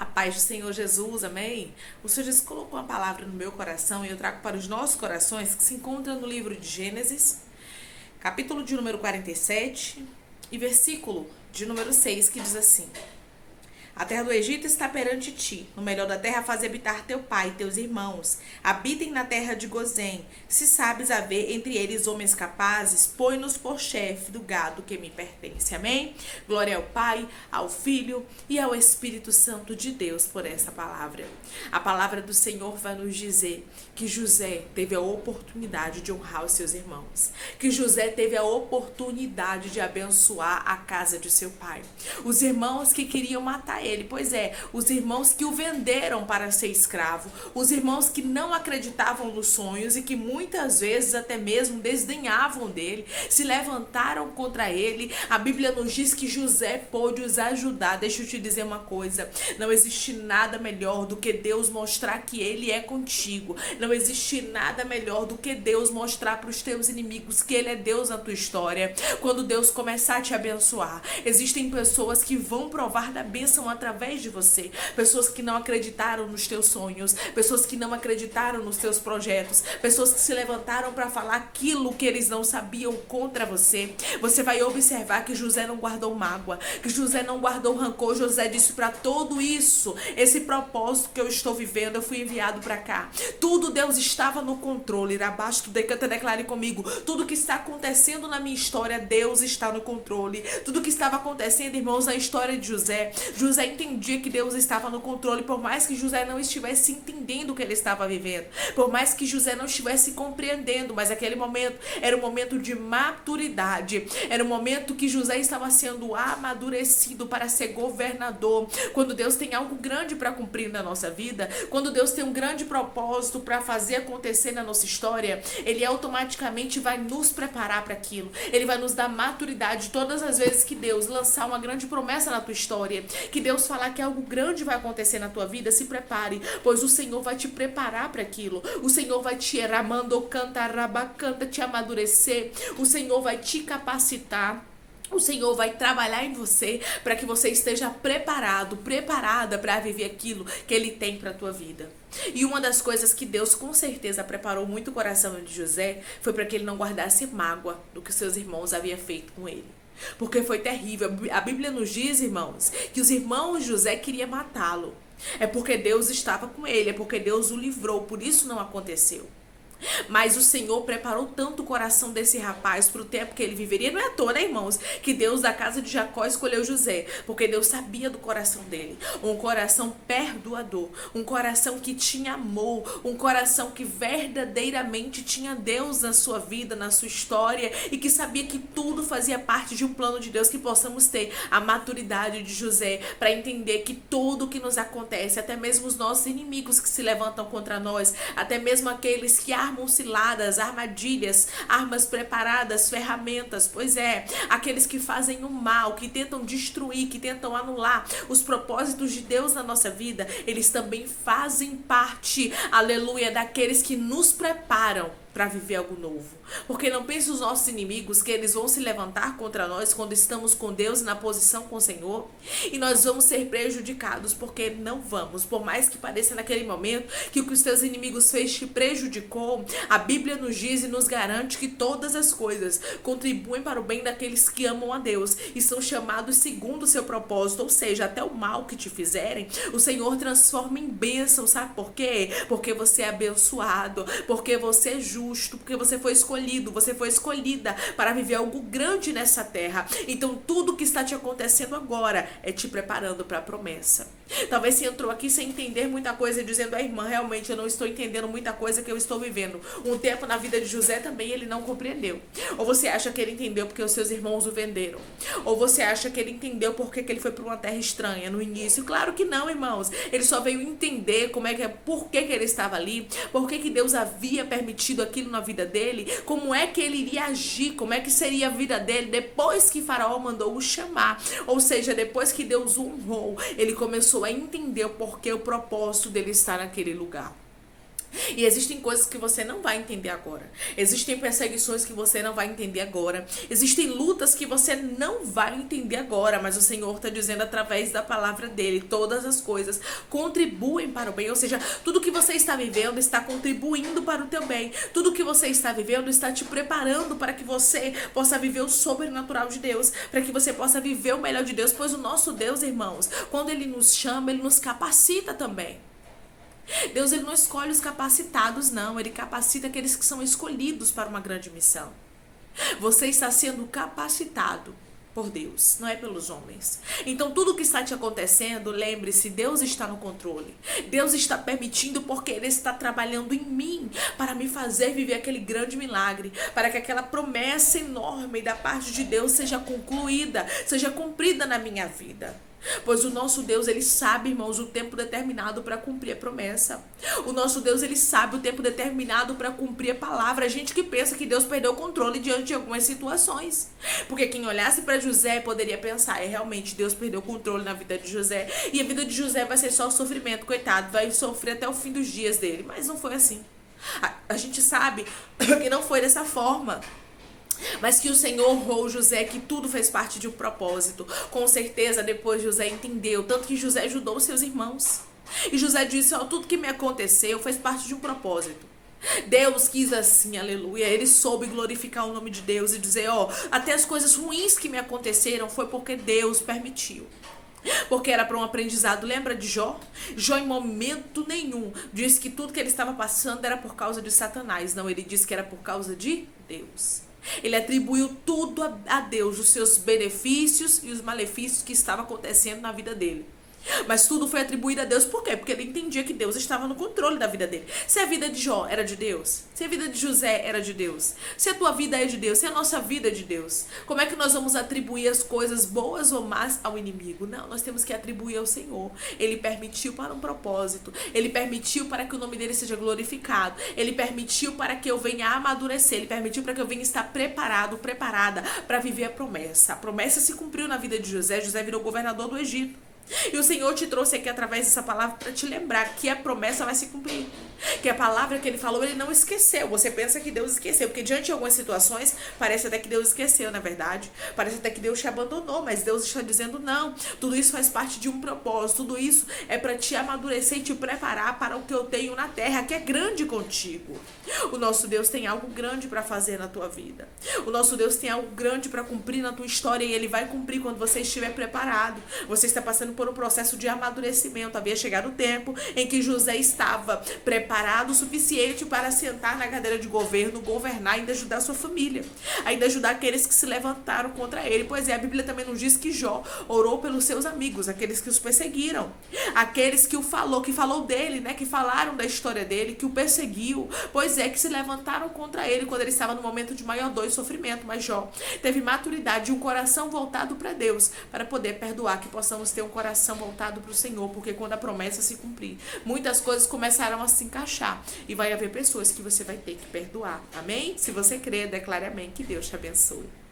A paz do Senhor Jesus, amém? O Senhor Jesus colocou uma palavra no meu coração e eu trago para os nossos corações, que se encontra no livro de Gênesis, capítulo de número 47 e versículo de número 6, que diz assim: A terra do Egito está perante ti. No melhor da terra faz habitar teu pai e teus irmãos. Habitem na terra de Gozém. Se sabes haver entre eles homens capazes, põe-nos por chefe do gado que me pertence. Amém? Glória ao Pai, ao Filho e ao Espírito Santo de Deus por essa palavra. A palavra do Senhor vai nos dizer que José teve a oportunidade de honrar os seus irmãos. Que José teve a oportunidade de abençoar a casa de seu pai. Os irmãos que queriam matar ele, pois é, os irmãos que o venderam para ser escravo, os irmãos que não acreditavam nos sonhos e que muitas vezes até mesmo desdenhavam dele, se levantaram contra ele. A Bíblia nos diz que José pôde os ajudar. Deixa eu te dizer uma coisa, não existe nada melhor do que Deus mostrar que ele é contigo. Não existe nada melhor do que Deus mostrar para os teus inimigos que ele é Deus na tua história. Quando Deus começar a te abençoar, existem pessoas que vão provar da bênção através de você, pessoas que não acreditaram nos teus sonhos, pessoas que não acreditaram nos teus projetos, pessoas que se levantaram para falar aquilo que eles não sabiam contra você. Você vai observar que José não guardou mágoa, que José não guardou rancor. José disse: para tudo isso, esse propósito que eu estou vivendo, eu fui enviado para cá. Tudo Deus estava no controle. Abaixo do decanta, declare comigo: tudo que está acontecendo na minha história, Deus está no controle. Tudo que estava acontecendo, irmãos, na história de José entendia que Deus estava no controle, por mais que José não estivesse entendendo o que ele estava vivendo, por mais que José não estivesse compreendendo, mas aquele momento era um momento de maturidade, era um momento que José estava sendo amadurecido para ser governador. Quando Deus tem algo grande para cumprir na nossa vida, quando Deus tem um grande propósito para fazer acontecer na nossa história, ele automaticamente vai nos preparar para aquilo, ele vai nos dar maturidade. Todas as vezes que Deus lançar uma grande promessa na tua história, que Deus falar que algo grande vai acontecer na tua vida, se prepare, pois o Senhor vai te preparar para aquilo. O Senhor vai te eramando, canta, rabacanta, te amadurecer. O Senhor vai te capacitar. O Senhor vai trabalhar em você para que você esteja preparado, preparada para viver aquilo que Ele tem para a tua vida. E uma das coisas que Deus com certeza preparou muito o coração de José foi para que ele não guardasse mágoa do que seus irmãos haviam feito com ele. Porque foi terrível. A Bíblia nos diz, irmãos, que os irmãos de José queriam matá-lo. É porque Deus estava com ele, é porque Deus o livrou, por isso não aconteceu. Mas o Senhor preparou tanto o coração desse rapaz para o tempo que ele viveria. Não é à toa, né, irmãos, que Deus da casa de Jacó escolheu José, porque Deus sabia do coração dele. Um coração perdoador, um coração que tinha amor, um coração que verdadeiramente tinha Deus na sua vida, na sua história, e que sabia que tudo fazia parte de um plano de Deus. Que possamos ter a maturidade de José para entender que tudo que nos acontece, até mesmo os nossos inimigos que se levantam contra nós, até mesmo aqueles que armam ciladas, armadilhas, armas preparadas, ferramentas, pois é, aqueles que fazem o mal, que tentam destruir, que tentam anular os propósitos de Deus na nossa vida, eles também fazem parte, aleluia, daqueles que nos preparam para viver algo novo. Porque não pense os nossos inimigos que eles vão se levantar contra nós quando estamos com Deus na posição com o Senhor e nós vamos ser prejudicados, porque não vamos. Por mais que pareça naquele momento que o que os teus inimigos fez te prejudicou, a Bíblia nos diz e nos garante que todas as coisas contribuem para o bem daqueles que amam a Deus e são chamados segundo o seu propósito. Ou seja, até o mal que te fizerem, o Senhor transforma em bênção. Sabe por quê? Porque você é abençoado, porque você é justo, porque você foi escolhido, você foi escolhida para viver algo grande nessa terra. Então tudo que está te acontecendo agora é te preparando para a promessa. Talvez você entrou aqui sem entender muita coisa, dizendo: a irmã, realmente eu não estou entendendo muita coisa que eu estou vivendo. Um tempo na vida de José também ele não compreendeu. Ou você acha que ele entendeu porque os seus irmãos o venderam, ou você acha que ele entendeu porque que ele foi para uma terra estranha no início. Claro que não, irmãos. Ele só veio entender por que ele estava ali, por que Deus havia permitido aquilo na vida dele, como é que ele iria agir, como é que seria a vida dele depois que Faraó mandou o chamar. Ou seja, depois que Deus o honrou, ele começou a entender o porquê, o propósito dele estar naquele lugar. E existem coisas que você não vai entender agora. Existem perseguições que você não vai entender agora. Existem lutas que você não vai entender agora. Mas o Senhor está dizendo através da palavra dele, todas as coisas contribuem para o bem. Ou seja, tudo que você está vivendo está contribuindo para o teu bem. Tudo que você está vivendo está te preparando para que você possa viver o sobrenatural de Deus. Para que você possa viver o melhor de Deus. Pois o nosso Deus, irmãos, quando ele nos chama, ele nos capacita também. Deus, ele não escolhe os capacitados, não. Ele capacita aqueles que são escolhidos para uma grande missão. Você está sendo capacitado por Deus, não é pelos homens. Então tudo que está te acontecendo, lembre-se, Deus está no controle. Deus está permitindo porque Ele está trabalhando em mim para me fazer viver aquele grande milagre, para que aquela promessa enorme da parte de Deus seja concluída, seja cumprida na minha vida. Pois o nosso Deus, ele sabe, irmãos, o tempo determinado para cumprir a promessa. O nosso Deus, ele sabe o tempo determinado para cumprir a palavra. A gente que pensa que Deus perdeu o controle diante de algumas situações. Porque quem olhasse para José poderia pensar, realmente Deus perdeu o controle na vida de José. E a vida de José vai ser só sofrimento, coitado, vai sofrer até o fim dos dias dele. Mas não foi assim. A gente sabe que não foi dessa forma. Mas que o Senhor honrou José, que tudo fez parte de um propósito. Com certeza, depois José entendeu, tanto que José ajudou seus irmãos. E José disse, tudo que me aconteceu fez parte de um propósito. Deus quis assim, aleluia. Ele soube glorificar o nome de Deus e dizer, até as coisas ruins que me aconteceram foi porque Deus permitiu. Porque era para um aprendizado. Lembra de Jó? Jó em momento nenhum disse que tudo que ele estava passando era por causa de Satanás. Não, ele disse que era por causa de Deus. Ele atribuiu tudo a Deus, os seus benefícios e os malefícios que estavam acontecendo na vida dele. Mas tudo foi atribuído a Deus. Por quê? Porque ele entendia que Deus estava no controle da vida dele. Se a vida de Jó era de Deus, se a vida de José era de Deus, se a tua vida é de Deus, se a nossa vida é de Deus, como é que nós vamos atribuir as coisas boas ou más ao inimigo? Não, nós temos que atribuir ao Senhor. Ele permitiu para um propósito. Ele permitiu para que o nome dele seja glorificado. Ele permitiu para que eu venha amadurecer. Ele permitiu para que eu venha estar preparado, preparada para viver a promessa. A promessa se cumpriu na vida de José. José virou governador do Egito. E o Senhor te trouxe aqui através dessa palavra para te lembrar que a promessa vai se cumprir. Que a palavra que ele falou, ele não esqueceu. Você pensa que Deus esqueceu, porque diante de algumas situações, parece até que Deus esqueceu, na verdade. Parece até que Deus te abandonou, mas Deus está dizendo não. Tudo isso faz parte de um propósito. Tudo isso é para te amadurecer e te preparar para o que eu tenho na terra, que é grande contigo. O nosso Deus tem algo grande para fazer na tua vida. O nosso Deus tem algo grande para cumprir na tua história, e ele vai cumprir quando você estiver preparado. Você está passando por um processo de amadurecimento. Havia chegado o tempo em que José estava preparado o suficiente para sentar na cadeira de governo, governar e ainda ajudar sua família, ainda ajudar aqueles que se levantaram contra ele. Pois é, a Bíblia também nos diz que Jó orou pelos seus amigos, aqueles que os perseguiram, aqueles que que falou dele, né, que falaram da história dele, que o perseguiu. Pois é, que se levantaram contra ele quando ele estava no momento de maior dor e sofrimento. Mas Jó teve maturidade e um coração voltado para Deus, para poder perdoar. Que possamos ter um coração voltado para o Senhor, porque quando a promessa se cumprir, muitas coisas começarão a se encaixar e vai haver pessoas que você vai ter que perdoar. Amém? Se você crer, declare amém. Que Deus te abençoe.